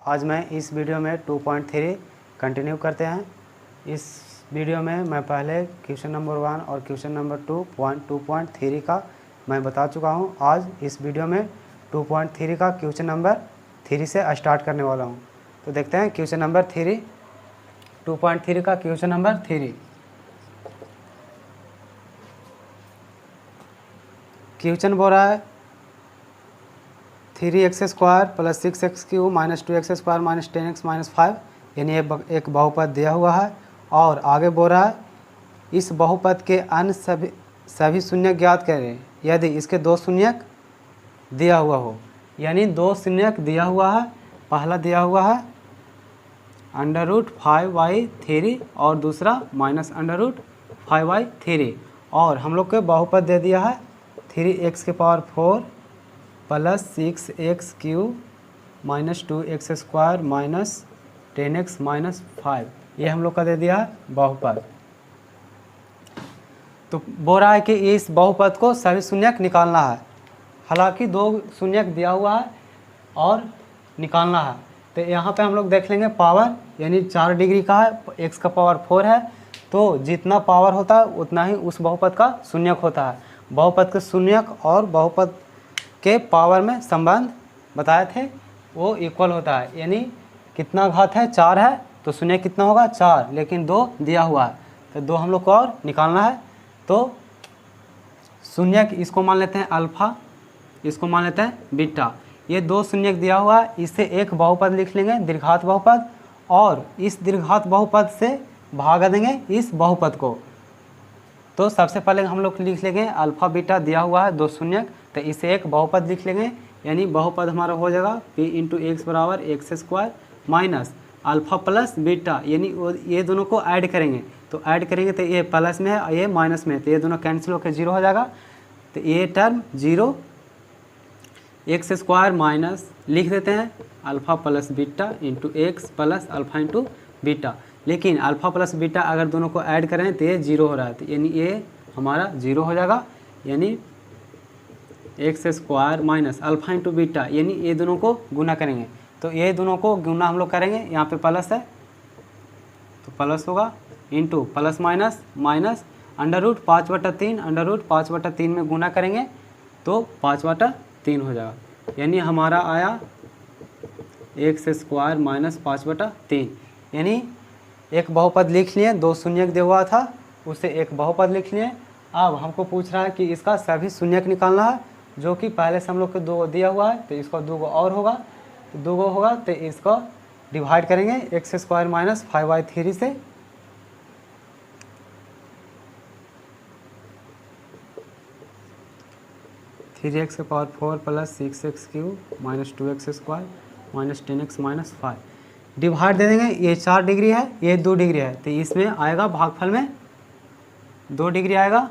आज मैं इस वीडियो में 2.3 कंटिन्यू करते हैं। इस वीडियो में मैं पहले क्वेश्चन नंबर 1 और क्वेश्चन नंबर 2.3 का मैं बता चुका हूं। आज इस वीडियो में 2.3 का क्वेश्चन नंबर 3 से स्टार्ट करने वाला हूं। तो देखते हैं क्वेश्चन नंबर 3, 2.3 का क्वेश्चन नंबर 3। क्वेश्चन बोल रहा है 3x² + 6x³ - 2x² - 10x - 5, यानी एक बहुपद दिया हुआ है। और आगे बोल रहा है इस बहुपद के अन्य सभी शून्यक ज्ञात करें यदि इसके दो शून्यक दिया हुआ हो। यानी दो शून्यक दिया हुआ है। पहला दिया हुआ है √5/3 और दूसरा -√5/3। और हम लोग के बहुपद दे दिया है 3x⁴ + 6x³ - 2x² - 10x - 5, ये हम लोग का दे दिया है बहुपद। तो बोल रहा है कि इस बहुपद को सभी शून्यक निकालना है। हालांकि दो शून्यक दिया हुआ है और निकालना है। तो यहाँ पे हम लोग देख लेंगे पावर, यानी 4 डिग्री का है, x⁴ है। तो जितना पावर होता है उतना ही उस बहुपद का शून्यक होता है। बहुपद के शून्यक और बहुपद के पावर में संबंध बताए थे, वो इक्वल होता है। यानी कितना घात है, 4 है, तो शून्य कितना होगा 4, लेकिन 2 दिया हुआ है, तो 2 हम लोग को और निकालना है। तो शून्यक इसको मान लेते हैं अल्फा, इसको मान लेते हैं बीटा। ये दो शून्यक दिया हुआ है, इससे एक बहुपद लिख लेंगे दीर्घात बहुपद, और इस दीर्घात बहुपद से भागा देंगे इस बहुपद को। तो सबसे पहले हम लोग लिख लेंगे अल्फा बीटा दिया हुआ है दो शून्यक, तो इसे एक बहुपद लिख लेंगे। यानी बहुपद हमारा हो जाएगा p × x = x² minus alpha plus beta, यानी ये दोनों को ऐड करेंगे। तो ऐड करेंगे तो ये प्लस में है, ये माइनस में है, तो ये दोनों कैंसिल होकर 0 हो जाएगा। तो ये टर्म 0, x² माइनस लिख देते हैं alpha plus beta × x plus alpha × beta. लेकिन अल्फा प्लस बीटा अगर दोनों को ऐड करें तो ये 0 हो रहा है, तो यानी ये हमारा 0 हो जाएगा। यानी x² माइनस अल्फा × बीटा, यानी ये दोनों को गुना करेंगे। तो ये दोनों को गुना हम लोग करेंगे, यहाँ पे प्लस है तो प्लस होगा, इंटू प्लस माइनस माइनस √5/3, √5/3 में गुना करेंगे तो 5/3 हो जाएगा। यानी हमारा आया x² माइनस 5/3। यानी एक बहुपद लिख लिए, दो शून्यक दिया हुआ था, उसे एक बहुपद लिख लिए। अब हमको पूछ रहा है कि इसका सभी शून्यक निकालना है, जो कि पहले से हम लोग को 2 दिया हुआ है, तो इसको 2 और होगा, तो 2 होगा तो इसको डिवाइड करेंगे x² माइनस 5/3 से। (3x⁴ + 6x³ - 2x² - 10x - 5) divide दे देंगे। ये 4 डिग्री है, ये 2 डिग्री है, तो इसमें आएगा भागफल में 2 डिग्री आएगा।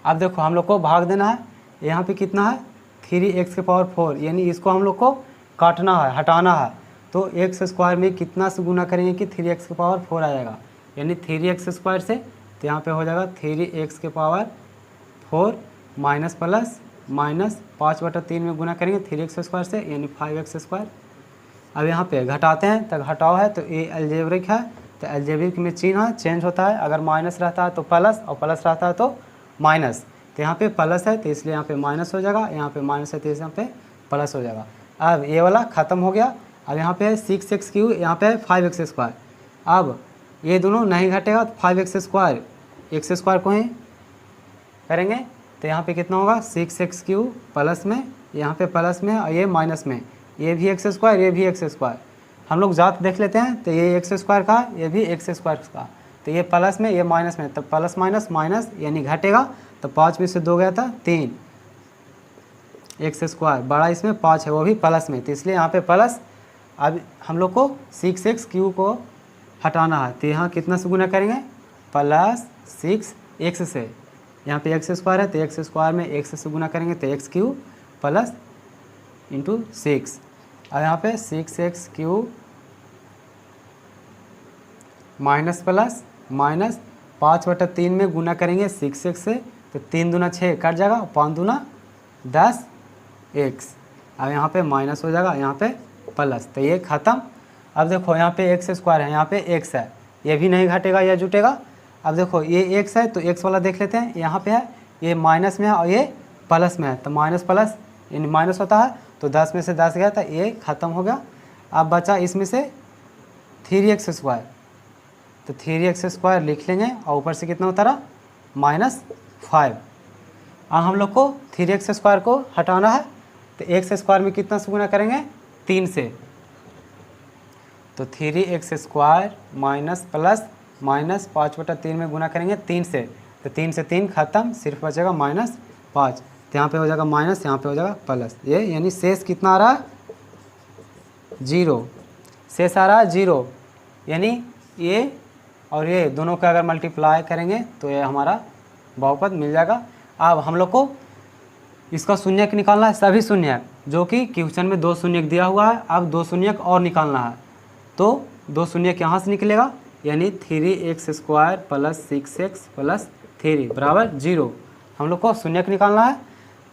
अब देखो हम लोग को भाग देना है। यहाँ पे कितना है 3x⁴, यानी इसको हम लोग को काटना है, हटाना है। तो x² में कितना से गुना करेंगे कि 3x⁴ आ जाएगा, यानी 3x² से, तो यहाँ पे हो जाएगा 3x⁴ माइनस प्लस माइनस 5/3 में गुना करेंगे 3x² से, यानी 5x²। अब यहाँ पे घटाते हैं तो घटाओ है, तो ये अलजेब्रिक है, तो अलजेब्रिक में चिन्ह चेंज होता है। अगर माइनस रहता है तो प्लस, और प्लस रहता है तो माइनस। तो यहाँ पे प्लस है तो इसलिए यहाँ पे माइनस हो जाएगा, यहाँ पे माइनस है तो यहाँ पे प्लस हो जाएगा। अब ये वाला ख़त्म हो गया। अब यहाँ पे 6x³, यहाँ पे 5x²। अब ये दोनों नहीं घटेगा तो 5x², x² को ही करेंगे, तो यहाँ पे कितना होगा 6x³ प्लस में, यहाँ पे प्लस में और ये माइनस में, ये भी x², ये भी x²। हम लोग जात देख लेते हैं, तो ये x² का, ये भी x² का, तो ये प्लस में, ये माइनस में, तो प्लस माइनस माइनस यानी घटेगा। तो 5 में से 2 गया था 3, x² बड़ा इसमें 5 है, वो भी प्लस में, तो इसलिए यहाँ पे प्लस। अब हम लोग को 6x³ को हटाना है, तो यहाँ कितना से गुना करेंगे प्लस 6x से। यहाँ पे x² है तो x² में x से गुना करेंगे तो x³ प्लस × 6। अब यहाँ पे 6x³ माइनस प्लस माइनस 5/3 में गुना करेंगे 6x से, तो 3 दूना 6 कट जाएगा, 5 दूना 10x। अब यहाँ पे माइनस हो जाएगा, यहाँ पे प्लस, तो ये ख़त्म। अब देखो यहाँ पे एक्स स्क्वायर है, यहाँ पे एक्स है, ये भी नहीं घटेगा या जुटेगा। अब देखो ये एक्स है तो एक्स वाला देख लेते हैं, यहाँ पे है, ये माइनस में है और ये प्लस में है, तो माइनस प्लस यानी माइनस होता है, तो 10 में से 10 गया तो ये ख़त्म हो गया। अब बचा इसमें से 3x स्क्वायर, तो 3x स्क्वायर लिख लेंगे और ऊपर से कितना होता रहा -5। अब हम लोग को 3x स्क्वायर को हटाना है, तो x स्क्वायर में कितना से गुना करेंगे 3 से, तो 3x square minus plus minus 5/3 में गुना करेंगे 3 से, तो 3 से 3 खत्म, सिर्फ बचेगा -5, तो यहाँ पे हो जाएगा माइनस, यहाँ पे हो जाएगा प्लस। ये यानी शेष कितना आ रहा है 0, शेष आ रहा है 0, यानी ये और ये दोनों का अगर मल्टीप्लाई करेंगे तो ये हमारा बहुपद मिल जाएगा। अब हम लोग को इसका शून्यक निकालना है, सभी शून्यक, जो कि क्वेश्चन में 2 शून्यक दिया हुआ है। अब 2 शून्यक और निकालना है, तो 2 शून्यक यहाँ से निकलेगा, यानी 3x square plus 6x plus 3 बराबर 0। हम लोग को शून्यक निकालना है।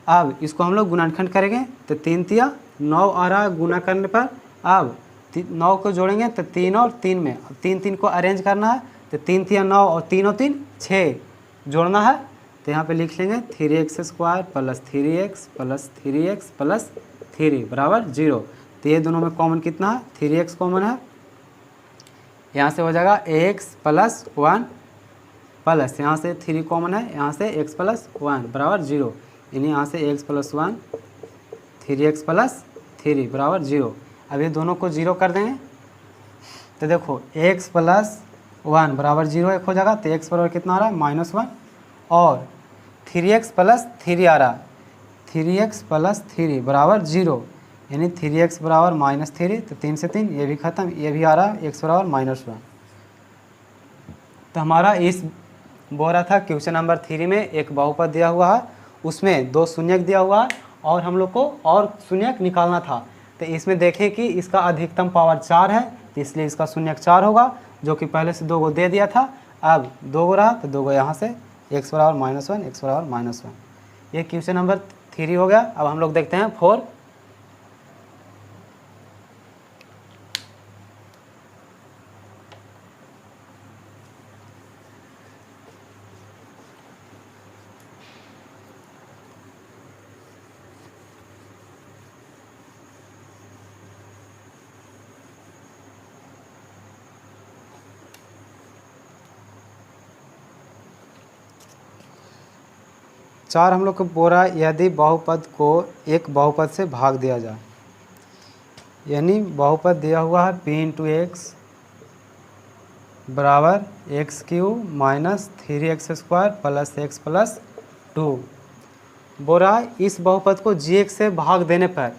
अब इसको हम लोग गुणनखंड करेंगे, तो 3 तिया 9 आ रहा है गुना करने पर। अब 9 को जोड़ेंगे तो 3 और 3 में, 3 को अरेंज करना है, तो 3 तिया 9 और 3 और 3 6 जोड़ना है, तो यहाँ पे लिख लेंगे 3x square plus 3x plus 3x plus 3 बराबर 0। तो ये दोनों में कॉमन कितना है 3x कॉमन है, यहाँ से हो जाएगा x प्लस 1 प्लस यहाँ से 3 कॉमन है, यहाँ से x प्लस 1 बराबर 0, यानी यहाँ से x प्लस 1 3x प्लस 3 बराबर 0। अब ये दोनों को 0 कर देंगे, तो देखो x प्लस 1 बराबर 0 एक हो जाएगा, तो x बराबर कितना आ रहा है -1, और 3x प्लस 3 आ रहा है, 3x प्लस 3 बराबर 0, यानी 3x बराबर -3, तो 3 से 3 ये भी ख़त्म, ये भी आ रहा है x बराबर -1। तो हमारा इस बोला था क्वेश्चन नंबर 3 में एक बहुपद दिया हुआ है, उसमें 2 शून्यक दिया हुआ है और हम लोग को और शून्यक निकालना था। तो इसमें देखें कि इसका अधिकतम पावर 4 है, तो इसलिए इसका शून्यक 4 होगा, जो कि पहले से 2 को दे दिया था। अब 2 रहा तो 2 यहाँ से x बराबर -1 x बराबर -1। ये क्वेश्चन नंबर 3 हो गया। अब हम लोग देखते हैं 4। चार हम लोग को बोला यदि बहुपद को एक बहुपद से भाग दिया जाए, यानी बहुपद दिया हुआ है p इंटू एक्स बराबर x³ minus 3x square plus x plus 2। बोरा इस बहुपद को gx से भाग देने पर,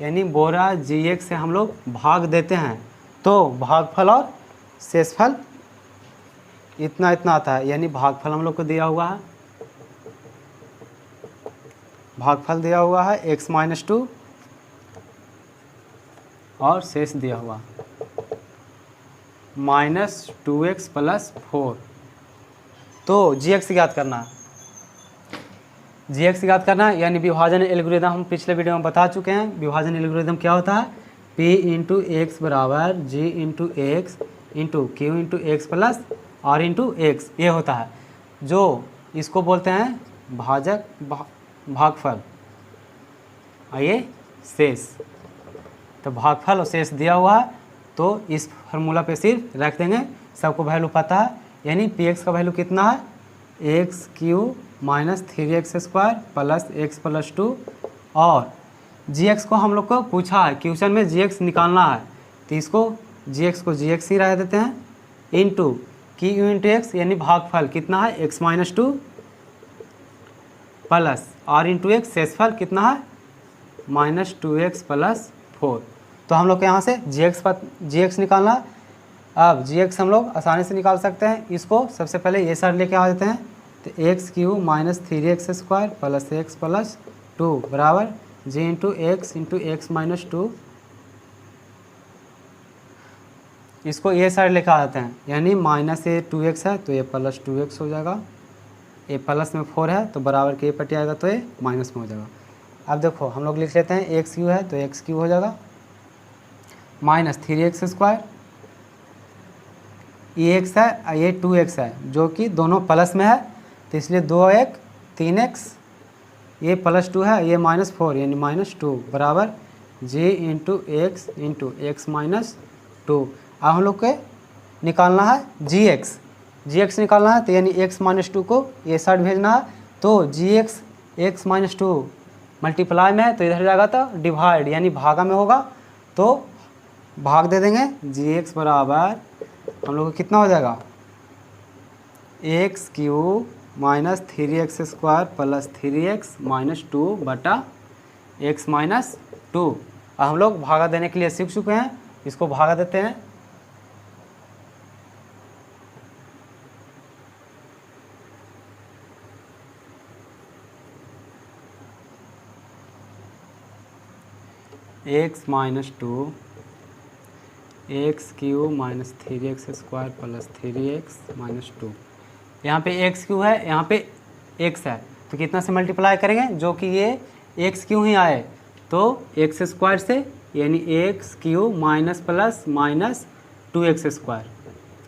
यानी बोरा gx से हम लोग भाग देते हैं, तो भागफल और शेषफल इतना इतना आता है। यानी भागफल हम लोग को दिया हुआ है, भागफल दिया हुआ है x-2 और शेष दिया हुआ -2x प्लस 4। तो gx ज्ञात करना है, gx ज्ञात करना है, यानी विभाजन एल्गोरिथम हम पिछले वीडियो में बता चुके हैं। विभाजन एल्गोरिथम क्या होता है, p इंटू एक्स बराबर g into X into Q into X plus r into x, ये होता है, जो इसको बोलते हैं भागफल और ये शेष। तो भागफल और शेष दिया हुआ है, तो इस फार्मूला पे सिर्फ रख देंगे, सबको वैल्यू पता है। यानी px का वैल्यू कितना है x³ minus 3x square plus x plus 2, और gx को हम लोग को पूछा है क्वेश्चन में gx निकालना है, तो इसको gx को gx ही रह देते हैं, इंटू q इंटू एक्स, यानी भागफल कितना है x-2 plus r into X, शेषफल कितना है -2x प्लस 4। तो हम लोग के यहाँ से gx निकालना है। अब gx हम लोग आसानी से निकाल सकते हैं। इसको सबसे पहले ये साइड लेके आ जाते हैं, तो x³ minus 3x square plus x plus 2 बराबर g इंटू एक्स माइनस 2। इसको ये साइड लेके आ जाते हैं, यानी माइनस ये 2x है तो ये प्लस 2x हो जाएगा, ये प्लस में 4 है तो बराबर के ये पट्टी आएगा तो ये माइनस में हो जाएगा। अब देखो हम लोग लिख लेते हैं एक्स क्यू है तो एक्स क्यू हो जाएगा माइनस 3x², ये एक्स है और ये 2x है जो कि दोनों प्लस में है तो इसलिए 2x 3x, ये +2 है ये -4 यानी -2 बराबर g इंटू एक्स माइनस 2। अब हम लोग के निकालना है gx निकालना है तो यानी x-2 को ये साइड भेजना है तो gx x-2 मल्टीप्लाई में है तो इधर जाएगा तो डिवाइड यानी भागा में होगा तो भाग दे देंगे gx बराबर हम लोग को कितना हो जाएगा x³ minus 3x² plus 3x minus 2 बटा x माइनस 2। अब हम लोग भागा देने के लिए सीख चुके हैं, इसको भागा देते हैं। x minus 2 x³ minus 3x² plus 3x minus 2। यहाँ पे x³ है, यहाँ पे x है तो कितना से मल्टीप्लाई करेंगे जो कि ये x³ ही आए तो x² से यानी x³ minus plus minus 2x²,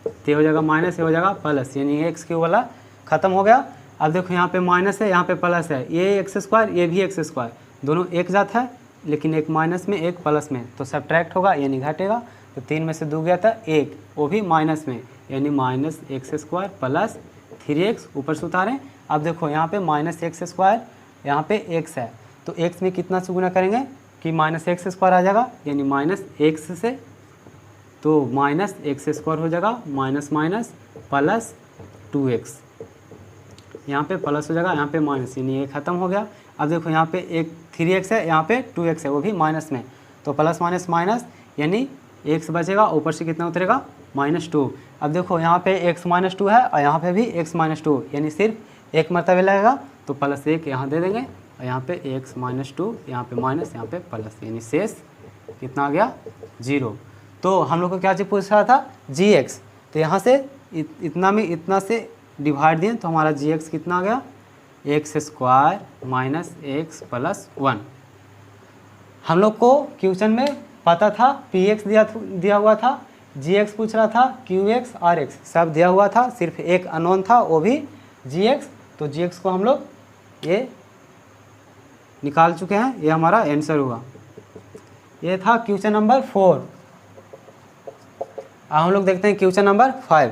तो हो जाएगा माइनस, ये हो जाएगा प्लस यानी x³ वाला ख़त्म हो गया। अब देखो यहाँ पे माइनस है यहाँ पे प्लस है, ये x² ये भी x², दोनों एक जात है लेकिन एक माइनस में एक प्लस में तो सब्ट्रैक्ट होगा यानी घटेगा। तो 3 में से 2 गया था 1, वो भी माइनस में यानी -x² प्लस 3x ऊपर से उतारें। अब देखो यहाँ पे -x², यहाँ पे x है तो x में कितना से गुना करेंगे कि -x² आ जाएगा यानी -x से तो -x² हो जाएगा माइनस माइनस प्लस 2x, यहाँ पे प्लस हो जाएगा यहाँ पे माइनस यानी ये ख़त्म हो गया। अब देखो यहाँ पे एक 3x है यहाँ पे 2x है वो भी माइनस में तो प्लस माइनस माइनस यानी x बचेगा, ऊपर से कितना उतरेगा -2। अब देखो यहाँ पे x-2 है और यहाँ पे भी x-2 यानी सिर्फ एक मरतबे लगेगा तो +1 यहाँ दे देंगे और यहाँ पे x-2 यहाँ पे माइनस यहाँ पे प्लस यानी शेष कितना आ गया 0। तो हम लोग को क्या चीज़ पूछ रहा था gx, तो यहाँ से इतना में इतना से डिवाइड दिए तो हमारा gx कितना आ गया x² माइनस x प्लस 1। हम लोग को क्वेश्चन में पता था px दिया हुआ था, gx पूछ रहा था, qx rx सब दिया हुआ था, सिर्फ एक अननोन था वो भी gx। तो gx को हम लोग ये निकाल चुके हैं, ये हमारा आंसर हुआ। ये था क्वेश्चन नंबर 4। अब हम लोग देखते हैं क्वेश्चन नंबर 5।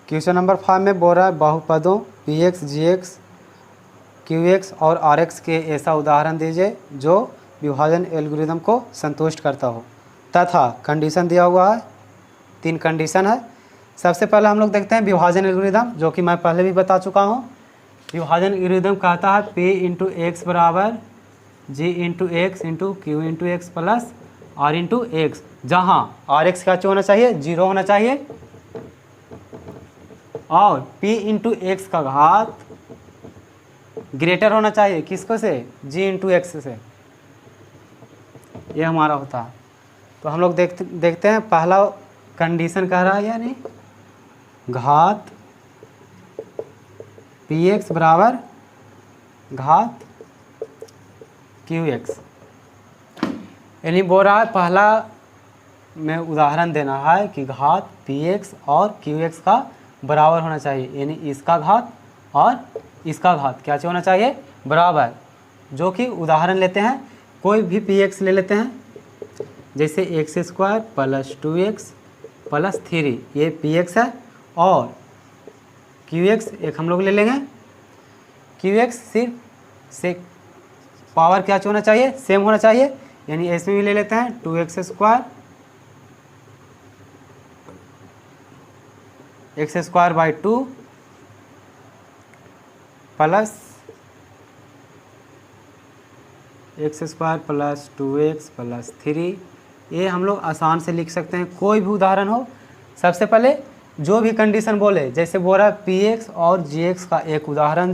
क्वेश्चन नंबर 5 में बोल रहा है बहुपदों px, gx, qx और rx के ऐसा उदाहरण दीजिए जो विभाजन एल्गोरिदम को संतुष्ट करता हो तथा कंडीशन दिया हुआ है, 3 कंडीशन है। सबसे पहले हम लोग देखते हैं विभाजन एल्गोरिदम जो कि मैं पहले भी बता चुका हूँ। विभाजन एल्गोरिदम कहता है p इंटू एक्स बराबर g into X into Q into X plus r into x, जहाँ rx क्या होना चाहिए 0 होना चाहिए और p इंटू एक्स का घात ग्रेटर होना चाहिए किसको से g इंटू एक्स से, ये हमारा होता है। तो हम लोग देखते हैं पहला कंडीशन कह रहा है यानी घात px बराबर घात qx, यानी बोल रहा है पहला में उदाहरण देना है कि घात px और qx का बराबर होना चाहिए, यानी इसका घात और इसका घात क्या होना चाहिए बराबर। जो कि उदाहरण लेते हैं, कोई भी px ले लेते हैं, जैसे x² प्लस 2x प्लस 3 ये px है और qx एक हम लोग ले लेंगे। qx सिर्फ से पावर क्या होना चाहिए सेम होना चाहिए, यानी इसमें भी ले लेते हैं 2x² x² by 2 plus x² plus 2x plus 3 ये हम लोग आसान से लिख सकते हैं, कोई भी उदाहरण हो। सबसे पहले जो भी कंडीशन बोले, जैसे बोल रहा है पी एक्स और जी एक्स का एक उदाहरण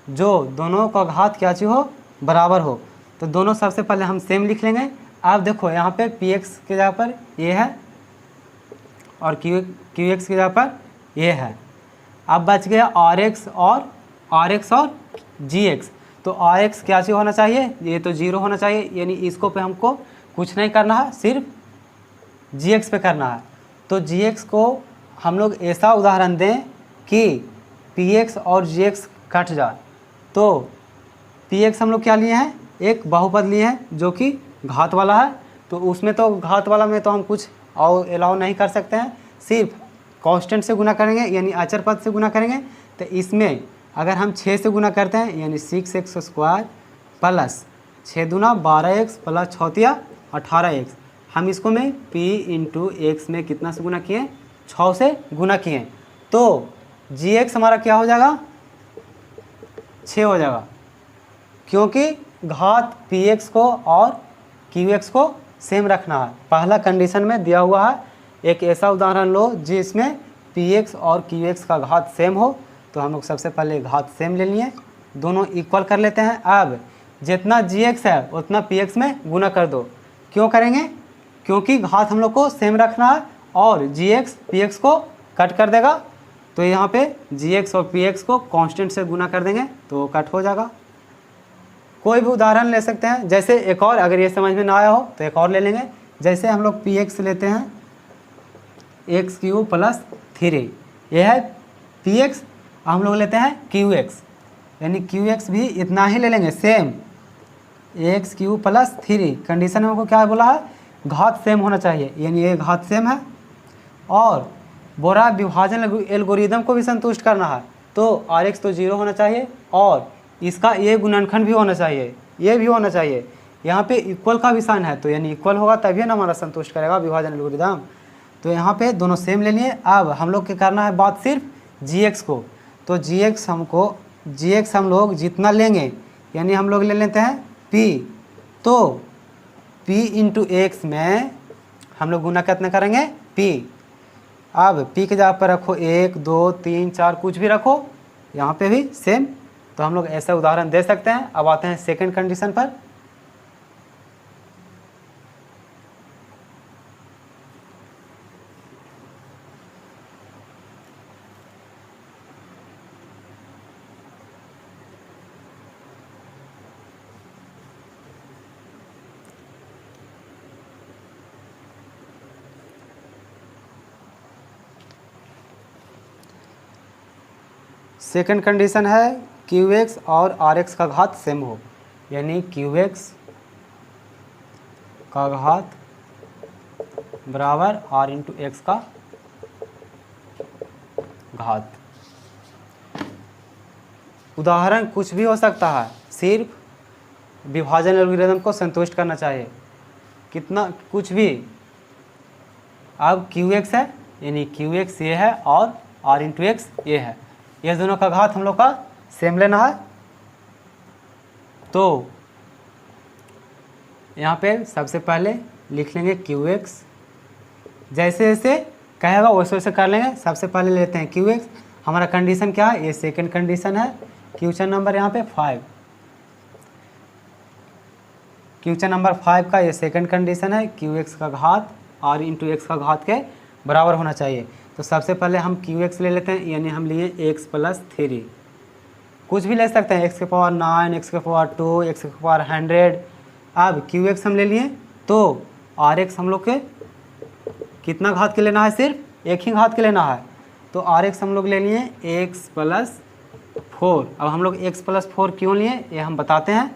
जो दोनों का घात क्या चीज़ हो, बराबर हो, तो दोनों सबसे पहले हम सेम लिख लेंगे। आप देखो यहाँ पे पी एक्स के जगह पर ये है और क्यू एक्स की जगह पर ये है। अब बच गया आर एक्स और जी एक्स। तो आर एक्स क्या चीज़ होना चाहिए, ये तो 0 होना चाहिए, यानी इसको पे हमको कुछ नहीं करना है, सिर्फ जी एक्स पे करना है। तो जी एक्स को हम लोग ऐसा उदाहरण दें कि पी एक्स और जी एक्स कट जाए। तो पी एक्स हम लोग क्या लिए हैं, एक बहुपद लिए हैं जो कि घात वाला है। तो उसमें तो घात वाला में तो हम कुछ और अलाउ नहीं कर सकते हैं, सिर्फ कांस्टेंट से गुना करेंगे, यानी अचर पद से गुना करेंगे। तो इसमें अगर हम 6 से गुना करते हैं, यानी 6x² प्लस 6 दूना 12x प्लस 6 18x, हम इसको में p इंटू एक्स में कितना से गुना किए, 6 से गुना किए। तो gx हमारा क्या हो जाएगा, 6 हो जाएगा, क्योंकि घात px को और qx को सेम रखना है। पहला कंडीशन में दिया हुआ है, एक ऐसा उदाहरण लो जिसमें px और qx का घात सेम हो। तो हम लोग सबसे पहले घात सेम ले लिए, दोनों इक्वल कर लेते हैं। अब जितना gx है उतना px में गुना कर दो। क्यों करेंगे, क्योंकि घात हम लोग को सेम रखना है और gx px को कट कर देगा। तो यहाँ पे gx और px को कांस्टेंट से गुना कर देंगे तो कट हो जाएगा। कोई भी उदाहरण ले सकते हैं, जैसे एक और, अगर ये समझ में ना आया हो तो एक और ले लेंगे। जैसे हम लोग px लेते हैं x³ प्लस 3, यह है px। हम लोग लेते हैं qx, यानी qx भी इतना ही ले लेंगे, सेम x³ प्लस 3। कंडीशन में हमको क्या बोला है, घात सेम होना चाहिए, यानी ये घात सेम है और बोरा विभाजन एल्गोरिदम को भी संतुष्ट करना है। तो rx तो 0 होना चाहिए और इसका ये गुणनखंड भी होना चाहिए, ये भी होना चाहिए। यहाँ पे इक्वल का भी साइन है, तो यानी इक्वल होगा तभी ना हमारा संतुष्ट करेगा विभाजन एल्गोरिदम। तो यहाँ पे दोनों सेम ले लिए। अब हम लोग के करना है बात सिर्फ gx को। तो gx हम लोग जितना लेंगे, यानी हम लोग ले लेते हैं p। तो p इंटू एक्स में हम लोग गुना कितना करेंगे, p। अब p के जगह पर रखो 1 2 3 4 कुछ भी रखो, यहाँ पे भी सेम। तो हम लोग ऐसा उदाहरण दे सकते हैं। अब आते हैं सेकंड कंडीशन पर। सेकंड कंडीशन है qx और rx का घात सेम हो, यानी qx का घात बराबर r इंटू एक्स का घात। उदाहरण कुछ भी हो सकता है, सिर्फ विभाजन एल्गोरिदम को संतुष्ट करना चाहिए, कितना कुछ भी। अब qx है, यानी qx ये है और r इंटू एक्स ये है, ये दोनों का घात हम लोग का सेम लेना है। तो यहाँ पे सबसे पहले लिख लेंगे qx, जैसे जैसे कहेगा वैसे वैसे कर लेंगे। सबसे पहले लेते हैं qx, हमारा कंडीशन क्या है, ये सेकंड कंडीशन है। क्वेश्चन नंबर यहाँ पे 5, क्वेश्चन नंबर 5 का ये सेकंड कंडीशन है, qx का घात r इंटू एक्स का घात के बराबर होना चाहिए। तो सबसे पहले हम qx ले लेते हैं, यानी हम लिए x प्लस 3, कुछ भी ले सकते हैं, x के पावर 9, x के पावर 2, x के पावर 100। अब qx हम ले लिए, तो rx हम लोग के कितना घात के लेना है, सिर्फ एक ही घात के लेना है। तो rx हम लोग ले लिए x प्लस 4। अब हम लोग x प्लस 4 क्यों लिए ये हम बताते हैं।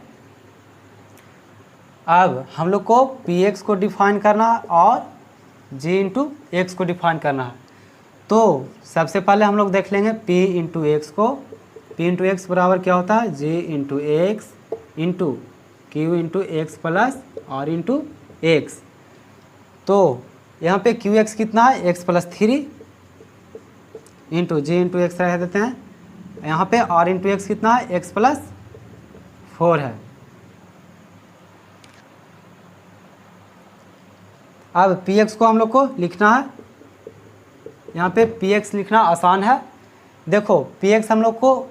अब हम लोग को px को डिफाइन करना है और g इंटू एक्स को डिफाइन करना है। तो सबसे पहले हम लोग देख लेंगे p इंटू एक्स को। p इंटू एक्स बराबर क्या होता है, g into X into Q into X plus r into X. तो यहाँ पे qx कितना है, x plus 3 into g into x रह देते हैं। यहाँ पे r इंटू एक्स कितना है, x प्लस 4 है। अब पी एक्स को हम लोग को लिखना है, यहाँ पे पी एक्स लिखना आसान है। देखो पी एक्स हम लोग को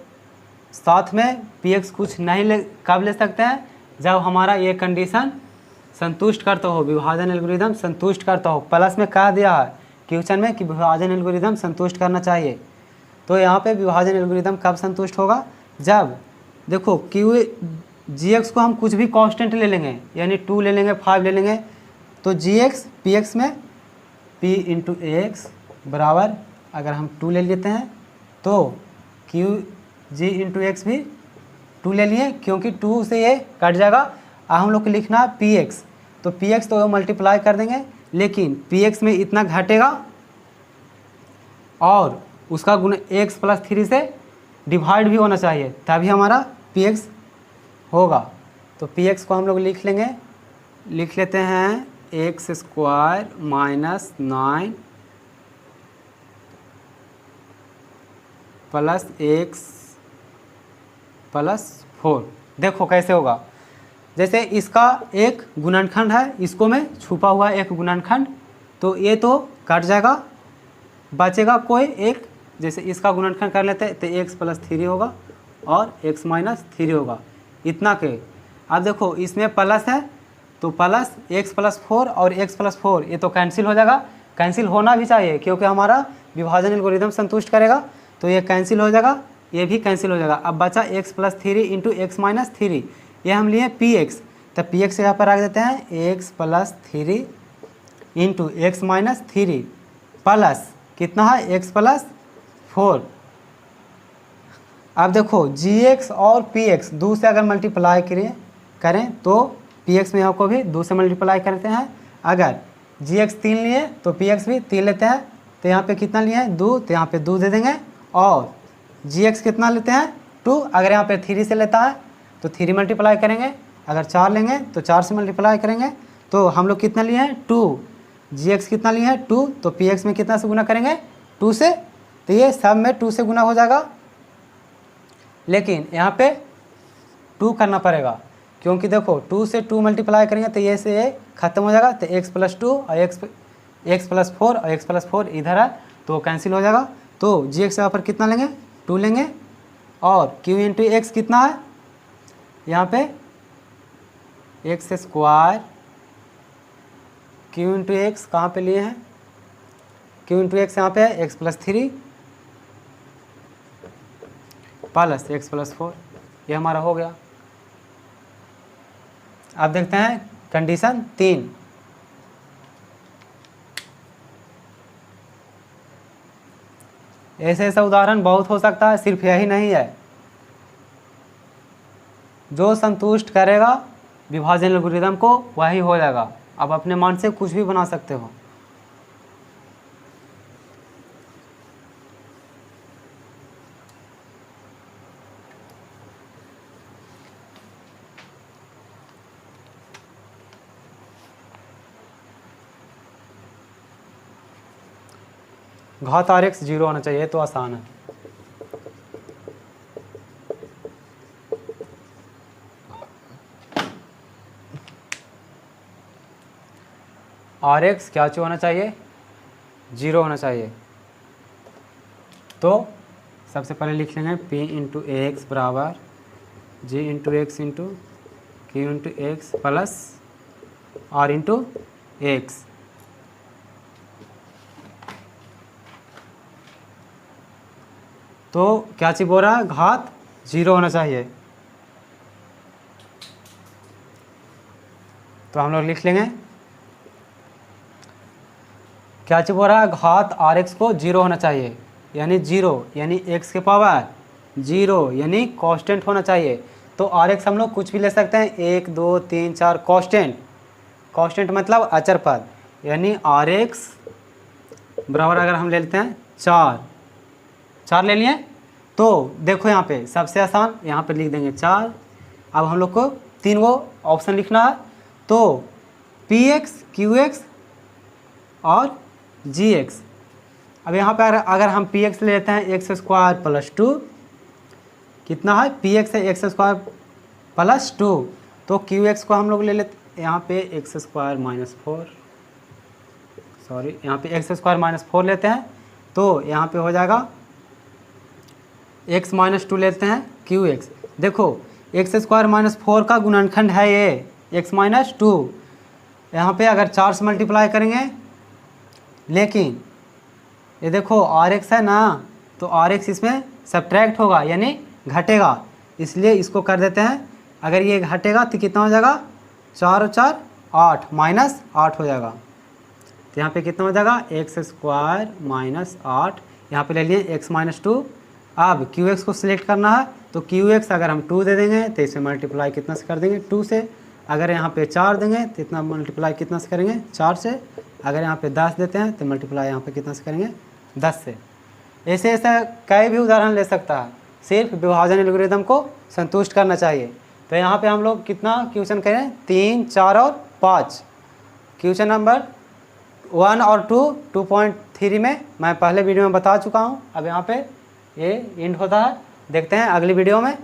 साथ में पी एक्स कुछ नहीं कब ले सकते हैं, जब हमारा ये कंडीशन संतुष्ट करता हो, विभाजन एल्गोरिदम संतुष्ट करता हो। प्लस में कह दिया है क्वेश्चन में कि विभाजन एल्गोरिदम संतुष्ट करना चाहिए। तो यहाँ पे विभाजन एल्गोरिदम कब संतुष्ट होगा, जब देखो क्यू जी एक्स को हम कुछ भी कांस्टेंट ले लेंगे, यानी 2 ले लेंगे, 5 ले लेंगे, तो जी एक्स पी एक्स में पी इंटू एक्स बराबर अगर हम 2 ले लेते हैं तो क्यू जी इंटू एक्स भी 2 ले लिए, क्योंकि 2 से ये कट जाएगा। अब हम लोग को लिखना है पी एक्स, तो पी एक्स तो मल्टीप्लाई कर देंगे, लेकिन पी एक्स में इतना घटेगा और उसका गुण एक्स प्लस 3 से डिवाइड भी होना चाहिए, तभी हमारा पी एक्स होगा। तो पी एक्स को हम लोग लिख लेते हैं x square minus 9 plus x plus 4। देखो कैसे होगा, जैसे इसका एक गुणनखंड है, इसको में छुपा हुआ एक गुणनखंड, तो ये तो कट जाएगा, बचेगा कोई एक। जैसे इसका गुणनखंड कर लेते हैं तो एक्स प्लस 3 होगा और एक्स माइनस 3 होगा, इतना के। अब देखो इसमें प्लस है तो प्लस एक्स प्लस 4 और एक्स प्लस 4 ये तो कैंसिल हो जाएगा, कैंसिल होना भी चाहिए क्योंकि हमारा विभाजन एल्गोरिदम संतुष्ट करेगा, तो ये कैंसिल हो जाएगा, ये भी कैंसिल हो जाएगा। अब बचा x plus 3 into x minus 3, ये हम लिए पी एक्स, तब पी एक्स यहाँ पर रख देते हैं x plus 3 into x minus 3 plus कितना है एक्स प्लस 4। अब देखो जी एक्स और पी एक्स 2 से अगर मल्टीप्लाई करें तो पी एक्स में आपको भी 2 से मल्टीप्लाई करते हैं। अगर जी एक्स 3 लिए तो पी एक्स भी 3 लेते हैं, तो यहाँ पे कितना लिए हैं 2, तो यहाँ पे 2 दे देंगे। और जी एक्स कितना लेते हैं 2, अगर यहाँ पे 3 से लेता है तो 3 मल्टीप्लाई करेंगे, अगर 4 लेंगे तो 4 से मल्टीप्लाई करेंगे। तो हम लोग कितना लिए हैं 2, जी एक्स कितना लिए हैं 2, तो पी एक्स में कितना से गुना करेंगे 2 से, तो ये सब में 2 से गुना हो जाएगा। लेकिन यहाँ पे 2 करना पड़ेगा, क्योंकि देखो 2 से 2 मल्टीप्लाई करेंगे तो ये से ये खत्म हो जाएगा, तो एक्स प्लस 2 और एक्स प्लस 4 और एक्स प्लस 4 इधर है तो कैंसिल हो जाएगा। तो जी एक्स यहाँ पर कितना लेंगे 2 लेंगे, और क्यू इंटू एक्स कितना है यहाँ पे x square, Q into x कहाँ पे लिए हैं, क्यू इंटू एक्स यहाँ पे है x plus 3 plus x plus 4, ये हमारा हो गया। अब देखते हैं कंडीशन 3। ऐसे ऐसा उदाहरण बहुत हो सकता है, सिर्फ यही नहीं है, जो संतुष्ट करेगा विभाजन एल्गोरिदम को वही हो जाएगा। आप अपने मन से कुछ भी बना सकते हो। घात आर एक्स 0 होना चाहिए, तो आसान है। आर एक्स क्या होना चाहिए 0 होना चाहिए। तो सबसे पहले लिख लेंगे पी इंटू एक्स बराबर G into X into Q into X plus R into X. तो क्या चीज बोल रहा है, घात 0 होना चाहिए। तो हम लोग लिख लेंगे क्या चीज बोल रहा है, घात आर एक्स को 0 होना चाहिए, यानी 0 यानी एक्स के पावर 0 यानी कांस्टेंट होना चाहिए। तो आर एक्स हम लोग कुछ भी ले सकते हैं, 1 2 3 4 कांस्टेंट, कांस्टेंट मतलब अचर पद, यानी आर एक्स बराबर अगर हम ले लेते हैं 4 ले लिए। तो देखो यहाँ पे सबसे आसान, यहाँ पे लिख देंगे 4। अब हम लोग को 3 वो ऑप्शन लिखना है, तो पी एक्स क्यू एक्स और जी एक्स। अब यहाँ पर अगर हम पी एक्स ले लेते हैं एक्स स्क्वायर प्लस 2, कितना है पी एक्स है एक्स स्क्वायर प्लस 2, तो क्यू एक्स को हम लोग ले लेते यहाँ पे एक्स स्क्वायर माइनस 4 सॉरी यहाँ पे एक्स स्क्वायर माइनस 4 लेते हैं तो यहाँ पे हो जाएगा एक्स माइनस 2 लेते हैं क्यू एक्स। देखो एक्स स्क्वायर माइनस 4 का गुणनखंड है ये एक्स माइनस 2, यहाँ पे अगर 4 से मल्टीप्लाई करेंगे, लेकिन ये देखो आर एक्स है ना, तो आर एक्स इसमें सब्ट्रैक्ट होगा यानी घटेगा, इसलिए इसको कर देते हैं। अगर ये घटेगा तो कितना हो जाएगा, 4 और 4 8 माइनस 8 हो जाएगा। तो यहाँ पे कितना हो जाएगा, एक्स स्क्वायर माइनस 8, यहाँ पे ले लिए एक्स माइनस 2। अब क्यू एक्स को सिलेक्ट करना है तो क्यू एक्स अगर हम 2 दे देंगे तो इसे मल्टीप्लाई कितना से कर देंगे, 2 से। अगर यहाँ पे 4 देंगे तो इतना मल्टीप्लाई कितना से करेंगे, 4 से। अगर यहाँ पे 10 देते हैं तो मल्टीप्लाई यहाँ पे कितना से करेंगे, 10 से। ऐसे ऐसा कई भी उदाहरण ले सकता है, सिर्फ विभाजन एल्गोरिदम को संतुष्ट करना चाहिए। तो यहाँ पे हम लोग कितना क्वेश्चन करें, 3, 4 और 5। क्वेश्चन नंबर 1 और 2 2.3 में मैं पहले वीडियो में बता चुका हूँ। अब यहाँ पे ये एंड होता है, देखते हैं अगली वीडियो में।